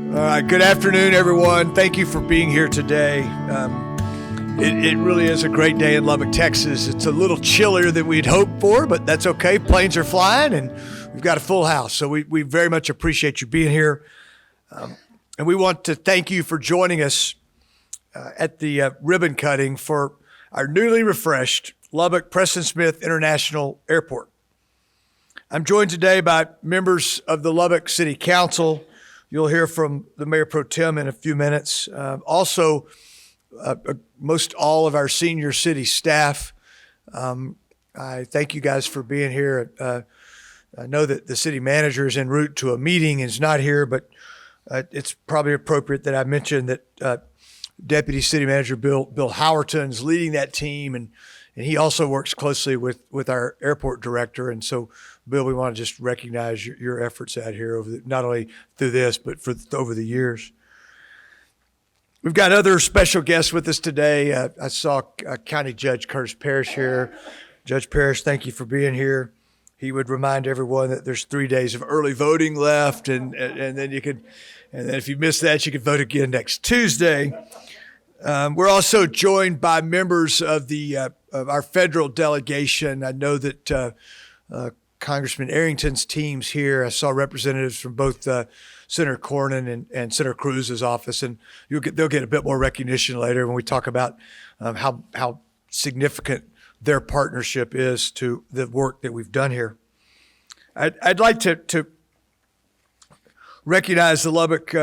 All right, good afternoon, everyone. Thank you for being here today. It really is a great day in Lubbock, Texas. It's a little chillier than we'd hoped for, but that's okay. Planes are flying, and we've got a full house. So we very much appreciate you being here. And we want to thank you for joining us at the ribbon cutting for our newly refreshed Lubbock Preston Smith International Airport. I'm joined today by members of the Lubbock City Council. You'll hear from the Mayor Pro Tem in a few minutes. Also, most all of our senior city staff. I thank you guys for being here. I know that the city manager is en route to a meeting and is not here, but it's probably appropriate that I mention that Deputy City Manager Bill Howerton is leading that team, and he also works closely with our airport director. And so, Bill, we want to just recognize your efforts out here not only through this, but over the years. We've got other special guests with us today. I saw County Judge Curtis Parrish here. Judge Parrish, thank you for being here. He would remind everyone that there's 3 days of early voting left, and then if you miss that, you can vote again next Tuesday. We're also joined by members of our federal delegation. I know that Congressman Arrington's team's here. I saw representatives from both Senator Cornyn and Senator Cruz's office, and they'll get a bit more recognition later when we talk about how significant their partnership is to the work that we've done here. I'd like to recognize the Lubbock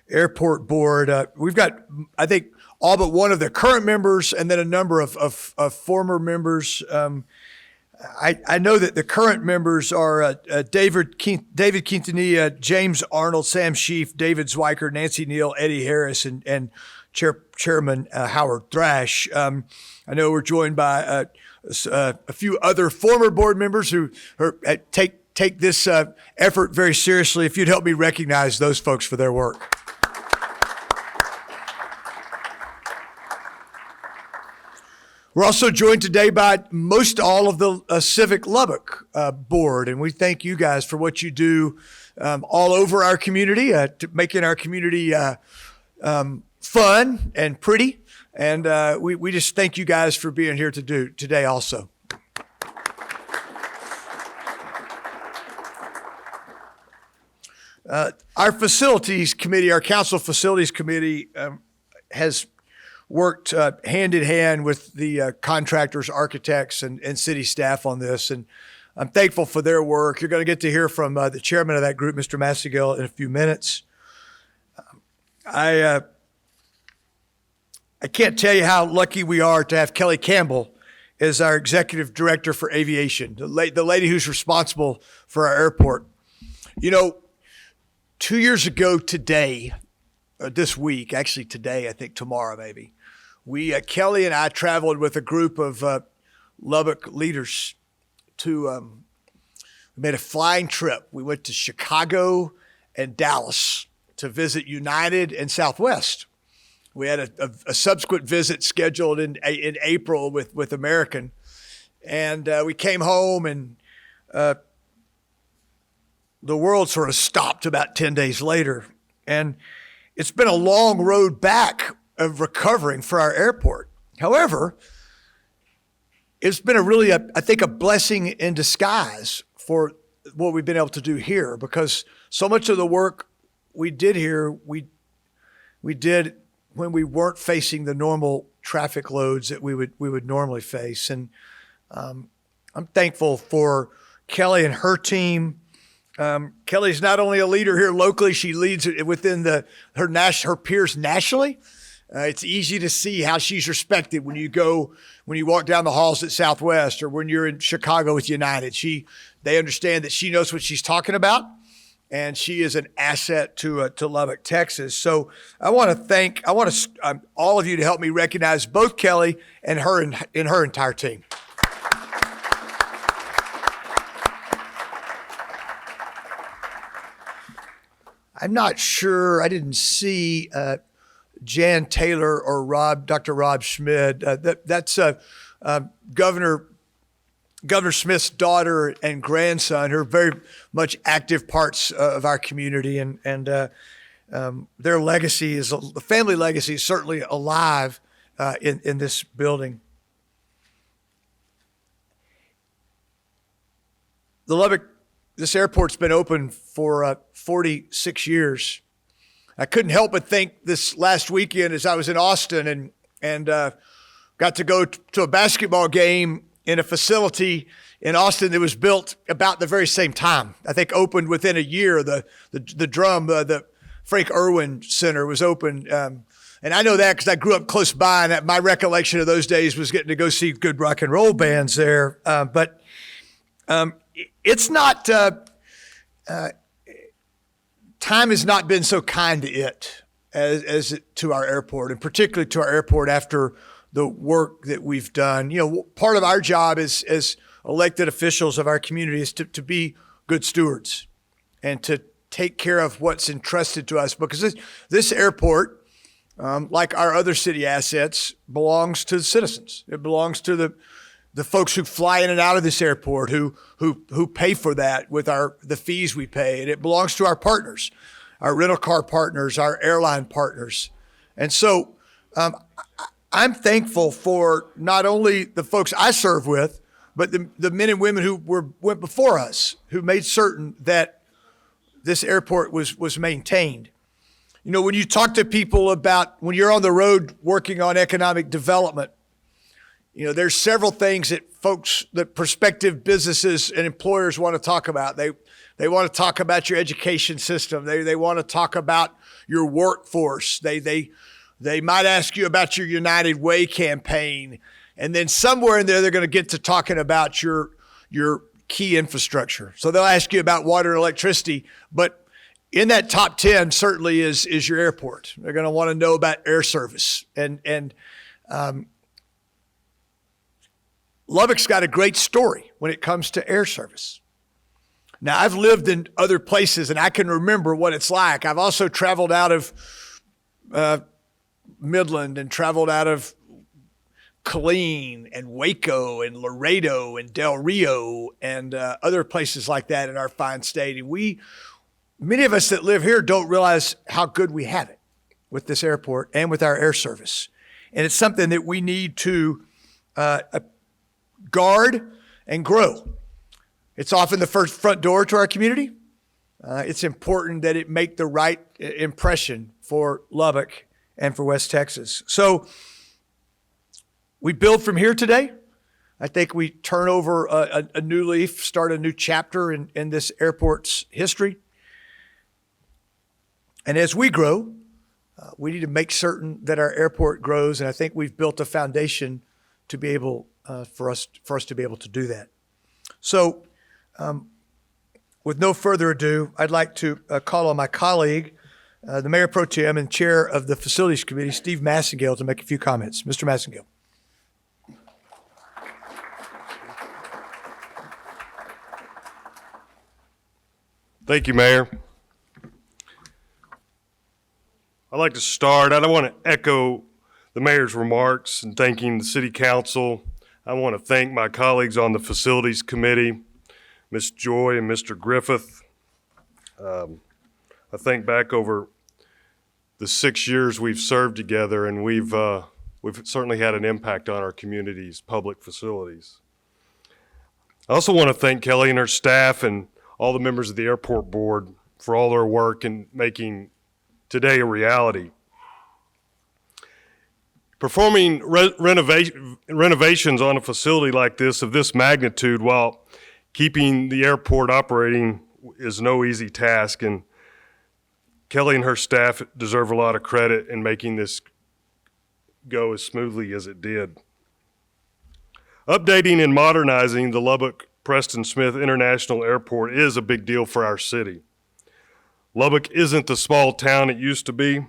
Airport Board. We've got, I think, all but one of the current members and then a number of former members. I know that the current members are David Quintanilla, James Arnold, Sam Sheaf, David Zwiker, Nancy Neal, Eddie Harris, and Chairman Howard Thrash. I know we're joined by a few other former board members who take this effort very seriously. If you'd help me recognize those folks for their work. We're also joined today by most all of the Civic Lubbock board, and we thank you guys for what you do all over our community, to making our community fun and pretty. And we just thank you guys for being here today also. Our facilities committee, our council facilities committee has worked hand in hand with the contractors, architects, and city staff on this. And I'm thankful for their work. You're going to get to hear from the chairman of that group, Mr. Massigal, in a few minutes. I can't tell you how lucky we are to have Kelly Campbell as our executive director for aviation, the lady who's responsible for our airport. You know, 2 years ago today, this week, actually today, I think tomorrow maybe, Kelly and I traveled with a group of Lubbock leaders we made a flying trip. We went to Chicago and Dallas to visit United and Southwest. We had a subsequent visit scheduled in April with American, and we came home, and the world sort of stopped about 10 days later. And it's been a long road back of recovering for our airport. However, it's been I think a blessing in disguise for what we've been able to do here, because so much of the work we did here, we did when we weren't facing the normal traffic loads that we would normally face. And I'm thankful for Kelly and her team. Kelly's not only a leader here locally, she leads within her peers nationally. It's easy to see how she's respected when you walk down the halls at Southwest, or when you're in Chicago with United. They understand that she knows what she's talking about, and she is an asset to Lubbock, Texas. So I want all of you to help me recognize both Kelly and her entire team. I'm not sure. I didn't see Jan Taylor or Dr. Rob Schmid. That's Governor Smith's daughter and grandson, who are very much active parts of our community. And their legacy the family legacy is certainly alive in this building. This airport's been open for 46 years. I couldn't help but think this last weekend as I was in Austin and got to go to a basketball game in a facility in Austin that was built about the very same time. I think opened within a year. The Frank Irwin Center was opened. And I know that because I grew up close by, and my recollection of those days was getting to go see good rock and roll bands there. But it's not, time has not been so kind to it as to our airport, and particularly to our airport after the work that we've done. Part of our job as elected officials of our community is to be good stewards and to take care of what's entrusted to us, because this airport, like our other city assets, belongs to the citizens. It belongs to the folks who fly in and out of this airport, who pay for that with the fees we pay. And it belongs to our partners, our rental car partners, our airline partners. And so I'm thankful for not only the folks I serve with, but the men and women who went before us, who made certain that this airport was maintained. When you talk to people about when you're on the road working on economic development, there's several things that prospective businesses and employers want to talk about. They want to talk about your education system. They want to talk about your workforce. They might ask you about your United Way campaign. And then somewhere in there, they're going to get to talking about your key infrastructure. So they'll ask you about water and electricity, but in that top 10 certainly is your airport. They're going to want to know about air service. And Lubbock's got a great story when it comes to air service. Now, I've lived in other places and I can remember what it's like. I've also traveled out of Midland and traveled out of Killeen and Waco and Laredo and Del Rio and other places like that in our fine state. And many of us that live here don't realize how good we have it with this airport and with our air service. And it's something that we need to guard and grow. It's often the first front door to our community. It's important that it make the right impression for Lubbock and for West Texas. So we build from here today. I think we turn over a new leaf, start a new chapter in this airport's history. And as we grow, we need to make certain that our airport grows. And I think we've built a foundation to be able for us to be able to do that. So with no further ado, I'd like to call on my colleague, the Mayor Pro Tem and Chair of the Facilities Committee, Steve Massengale, to make a few comments. Mr. Massengale. Thank you, Mayor. I'd like to start. I don't want to echo the Mayor's remarks in thanking the City Council. I want to thank my colleagues on the Facilities Committee, Ms. Joy and Mr. Griffith. I think back over the 6 years we've served together, and we've certainly had an impact on our community's public facilities. I also want to thank Kelly and her staff and all the members of the airport board for all their work in making today a reality. Performing renovations on a facility like this, of this magnitude, while keeping the airport operating is no easy task, and Kelly and her staff deserve a lot of credit in making this go as smoothly as it did. Updating and modernizing the Lubbock Preston Smith International Airport is a big deal for our city. Lubbock isn't the small town it used to be.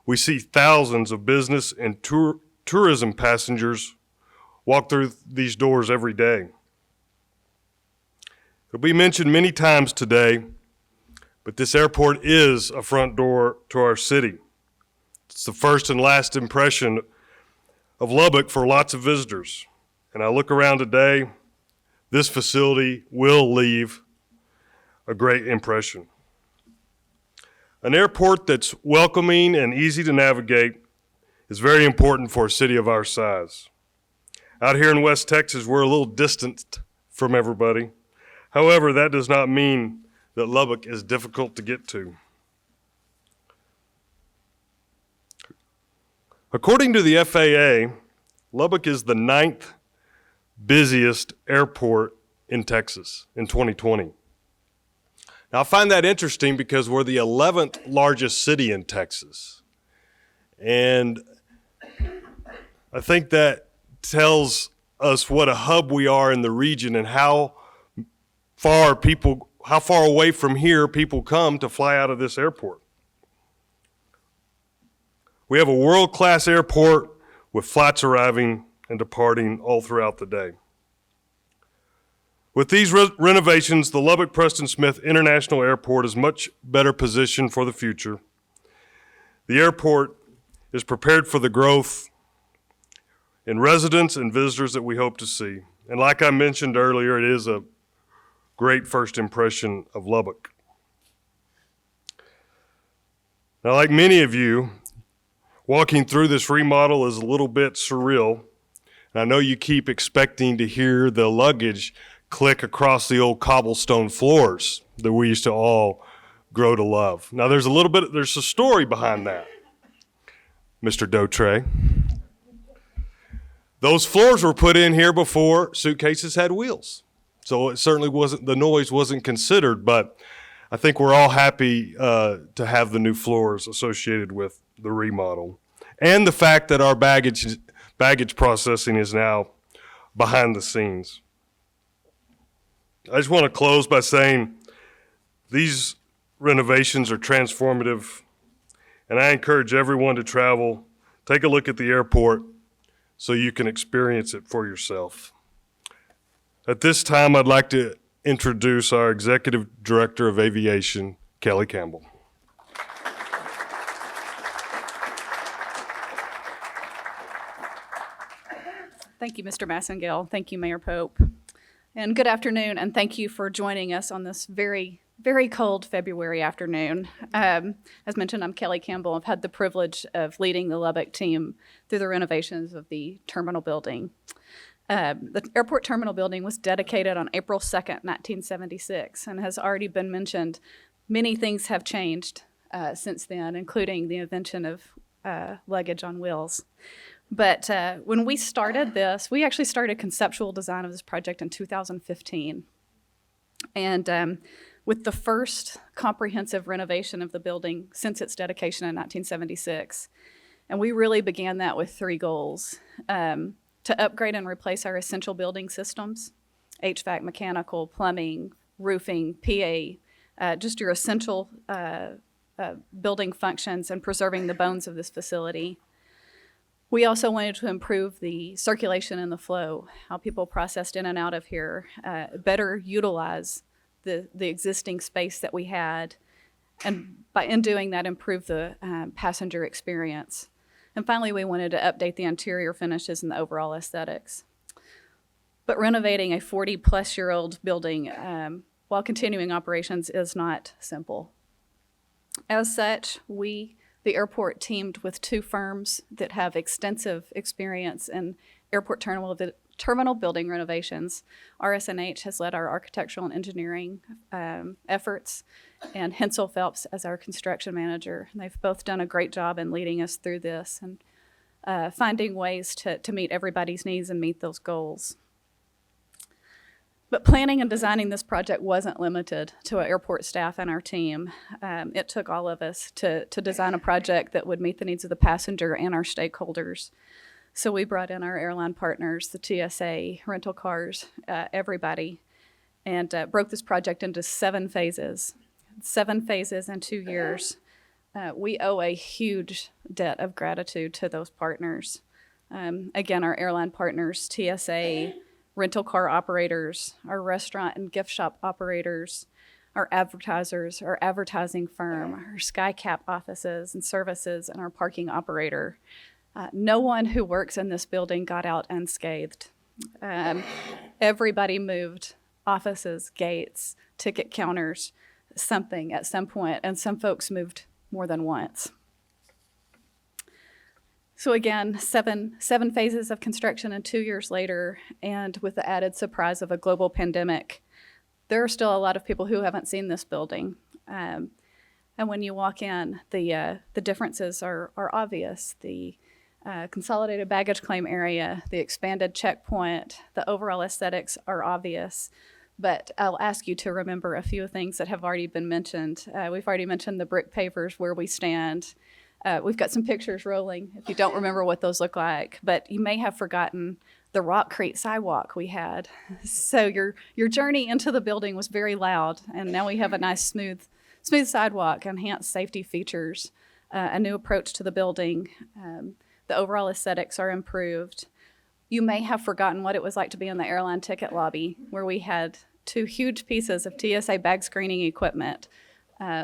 We see thousands of business and tourism passengers walk through these doors every day. It'll be mentioned many times today, but this airport is a front door to our city. It's the first and last impression of Lubbock for lots of visitors. And I look around today, this facility will leave a great impression. An airport that's welcoming and easy to navigate is very important for a city of our size. Out here in West Texas, we're a little distant from everybody. However, that does not mean that Lubbock is difficult to get to. According to the FAA, Lubbock is the 9th busiest airport in Texas in 2020. Now, I find that interesting because we're the 11th largest city in Texas. And I think that tells us what a hub we are in the region and how far away from here people come to fly out of this airport. We have a world-class airport with flights arriving and departing all throughout the day. With these renovations, the Lubbock Preston Smith International Airport is much better positioned for the future. The airport is prepared for the growth in residents and visitors that we hope to see. And like I mentioned earlier, it is a great first impression of Lubbock. Now, like many of you, walking through this remodel is a little bit surreal. And I know you keep expecting to hear the luggage click across the old cobblestone floors that we used to all grow to love. Now, there's a story behind that, Mr. Dautre. Those floors were put in here before suitcases had wheels. So it certainly the noise wasn't considered, but I think we're all happy to have the new floors associated with the remodel, and the fact that our baggage processing is now behind the scenes. I just want to close by saying these renovations are transformative, and I encourage everyone to travel, take a look at the airport so you can experience it for yourself. At this time, I'd like to introduce our Executive Director of Aviation, Kelly Campbell. Thank you, Mr. Massengale. Thank you, Mayor Pope. And good afternoon, and thank you for joining us on this very, very cold February afternoon. As mentioned, I'm Kelly Campbell. I've had the privilege of leading the Lubbock team through the renovations of the terminal building. The airport terminal building was dedicated on April 2nd, 1976, and has already been mentioned. Many things have changed since then, including the invention of luggage on wheels. But when we started this, we actually started conceptual design of this project in 2015. And with the first comprehensive renovation of the building since its dedication in 1976. And we really began that with 3 goals. To upgrade and replace our essential building systems, HVAC, mechanical, plumbing, roofing, PA, just your essential building functions and preserving the bones of this facility. We also wanted to improve the circulation and the flow, how people processed in and out of here, better utilize the existing space that we had, and in doing that, improve the passenger experience. And finally, we wanted to update the interior finishes and the overall aesthetics. But renovating a 40-plus-year-old building while continuing operations is not simple. As such, the airport teamed with 2 firms that have extensive experience in airport terminal building renovations. RS&H has led our architectural and engineering efforts, and Hensel Phelps as our construction manager. And they've both done a great job in leading us through this and finding ways to meet everybody's needs and meet those goals. But planning and designing this project wasn't limited to our airport staff and our team. It took all of us to design a project that would meet the needs of the passenger and our stakeholders. So we brought in our airline partners, the TSA, rental cars, everybody, and broke this project into 7 phases. 7 phases in 2 years. We owe a huge debt of gratitude to those partners. Again, our airline partners, TSA, rental car operators, our restaurant and gift shop operators, our advertisers, our advertising firm, our SkyCap offices and services, and our parking operator. No one who works in this building got out unscathed. Everybody moved offices, gates, ticket counters, something at some point, and some folks moved more than once. So again, seven phases of construction, and 2 years later, and with the added surprise of a global pandemic, there are still a lot of people who haven't seen this building. And when you walk in, the differences are obvious. The consolidated baggage claim area, the expanded checkpoint, the overall aesthetics are obvious. But I'll ask you to remember a few things that have already been mentioned. We've already mentioned the brick pavers where we stand. We've got some pictures rolling if you don't remember what those look like, but you may have forgotten the Rockcrete sidewalk we had. So your journey into the building was very loud, and now we have a nice smooth sidewalk, enhanced safety features, a new approach to the building. The overall aesthetics are improved. You may have forgotten what it was like to be in the airline ticket lobby, where we had 2 huge pieces of TSA bag screening equipment.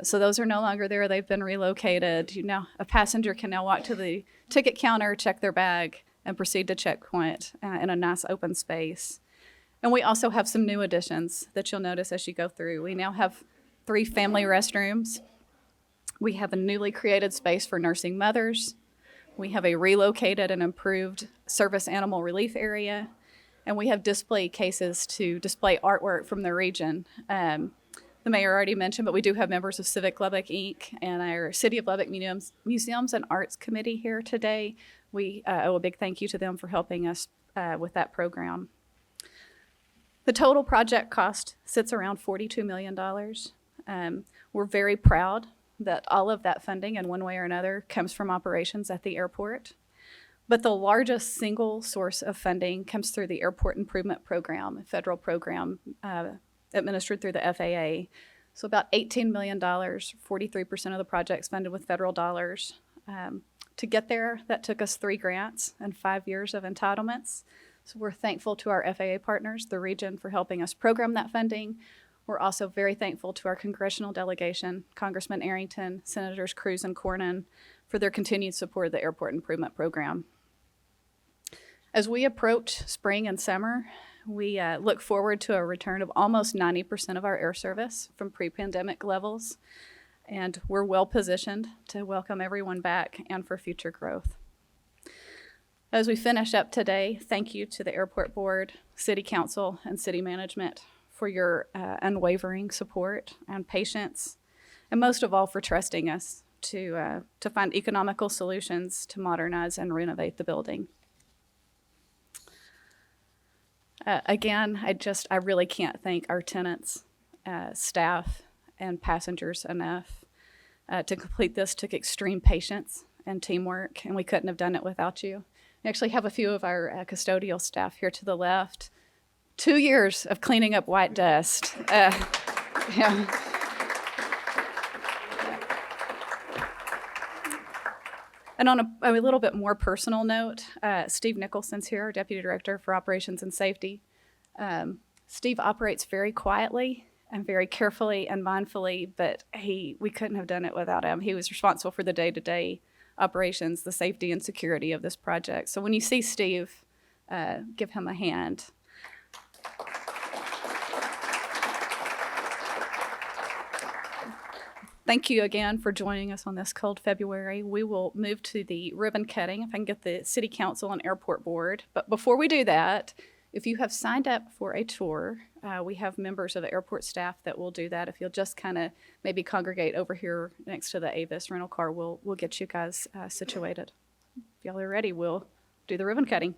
So those are no longer there. They've been relocated. A passenger can now walk to the ticket counter, check their bag, and proceed to checkpoint in a nice open space. And we also have some new additions that you'll notice as you go through. We now have 3 family restrooms. We have a newly created space for nursing mothers. We have a relocated and improved service animal relief area. And we have display cases to display artwork from the region. The mayor already mentioned, but we do have members of Civic Lubbock, Inc. and our City of Lubbock Museums and Arts Committee here today. We owe a big thank you to them for helping us with that program. The total project cost sits around $42 million. We're very proud that all of that funding, in one way or another, comes from operations at the airport. But the largest single source of funding comes through the Airport Improvement Program, a federal program administered through the FAA. So about $18 million, 43% of the project's funded with federal dollars. To get there, that took us 3 grants and 5 years of entitlements. So we're thankful to our FAA partners, the region, for helping us program that funding. We're also very thankful to our congressional delegation, Congressman Arrington, Senators Cruz and Cornyn, for their continued support of the Airport Improvement Program. As we approach spring and summer, we look forward to a return of almost 90% of our air service from pre-pandemic levels, and we're well positioned to welcome everyone back and for future growth. As we finish up today, thank you to the Airport Board, City Council, and City Management for your unwavering support and patience, and most of all for trusting us to find economical solutions to modernize and renovate the building. Again, I really can't thank our tenants, staff, and passengers enough. To complete this took extreme patience and teamwork, and we couldn't have done it without you. We actually have a few of our custodial staff here to the left. 2 years of cleaning up white dust. Yeah. And on a little bit more personal note, Steve Nicholson's here, our Deputy Director for Operations and Safety. Steve operates very quietly and very carefully and mindfully, but we couldn't have done it without him. He was responsible for the day-to-day operations, the safety and security of this project. So when you see Steve, give him a hand. Thank you again for joining us on this cold February. We will move to the ribbon cutting, if I can get the City Council and Airport Board. But before we do that, if you have signed up for a tour, we have members of the airport staff that will do that. If you'll just kind of maybe congregate over here next to the Avis rental car, we'll get you guys situated. If y'all are ready, we'll do the ribbon cutting.